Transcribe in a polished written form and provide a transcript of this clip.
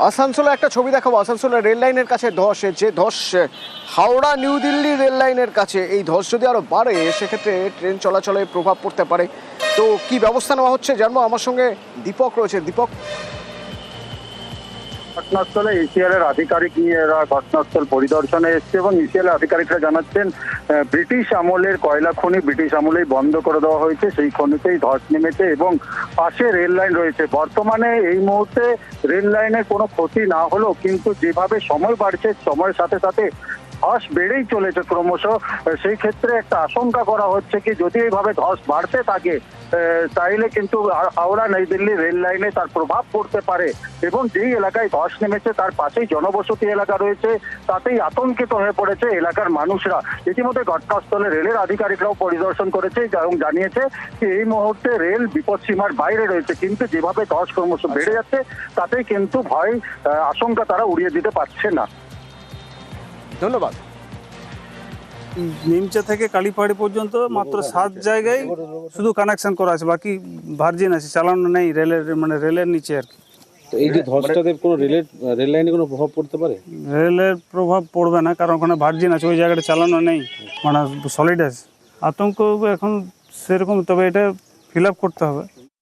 আসানসোলে একটা ছবি দেখাবো। আসানসোলের রেল লাইনের কাছে ধস, যে ধস হাওড়া নিউ দিল্লি রেল লাইনের কাছে, এই ধস যদি আরো বাড়ে সেক্ষেত্রে ট্রেন চলাচলে প্রভাব পড়তে পারে। তো কি ব্যবস্থা নেওয়া হচ্ছে জানবো। আমার সঙ্গে দীপক রয়েছে। দীপক, ঘটনাস্থলে ইসিএল এর আধিকারিকরা ঘটনাস্থল পরিদর্শনে এসছে এবং ইসিএল এর আধিকারিকরা জানাচ্ছেন ব্রিটিশ আমলের কয়লা খনি ব্রিটিশ আমলেই বন্ধ করে দেওয়া হয়েছে, সেই খনিতেই ধস নেমেছে এবং পাশে রেল লাইন রয়েছে। বর্তমানে এই মুহূর্তে রেল লাইনের কোনো ক্ষতি না হলেও কিন্তু যেভাবে সময় বাড়ছে সময়ের সাথে সাথে ধস বেড়েই চলেছে ক্রমশ। সেই ক্ষেত্রে একটা আশঙ্কা করা হচ্ছে কি যদি এইভাবে ধস বাড়তে থাকে তাইলে কিন্তু হাওড়া নই দিল্লি রেল লাইনে তার প্রভাব পড়তে পারে এবং যেই এলাকায় ধস নেমেছে তার পাশেই জনবসতি এলাকা রয়েছে, তাতেই আতঙ্কিত হয়ে পড়েছে এলাকার মানুষরা। ইতিমধ্যে ঘটনাস্থলে রেলের আধিকারিকরাও পরিদর্শন করেছে এবং জানিয়েছে যে এই মুহূর্তে রেল বিপদসীমার বাইরে রয়েছে, কিন্তু যেভাবে ধস ক্রমশ বেড়ে যাচ্ছে তাতেই কিন্তু ভয় আশঙ্কা তারা উড়িয়ে দিতে পারছে না। ধন্যবাদ। নিমচা থেকে কালীপাহাড়ি পর্যন্ত মাত্র 7 জায়গায় শুধু কানেকশন করা আছে, বাকি ভার্জিন আছে, চালানো নেই রেলের নিচে আর কি। তো এই যে ধসটাতে কোনো রেল লাইনে কোনো প্রভাব পড়তে পারে? রেলের প্রভাব পড়বে না, কারণ ওখানে ভার্জিন আছে, ওই জায়গাটা চালানো নেই, সলিড আছে। আতঙ্ক এখন সেরকম, তবে এটা ফিল আপ করতে হবে।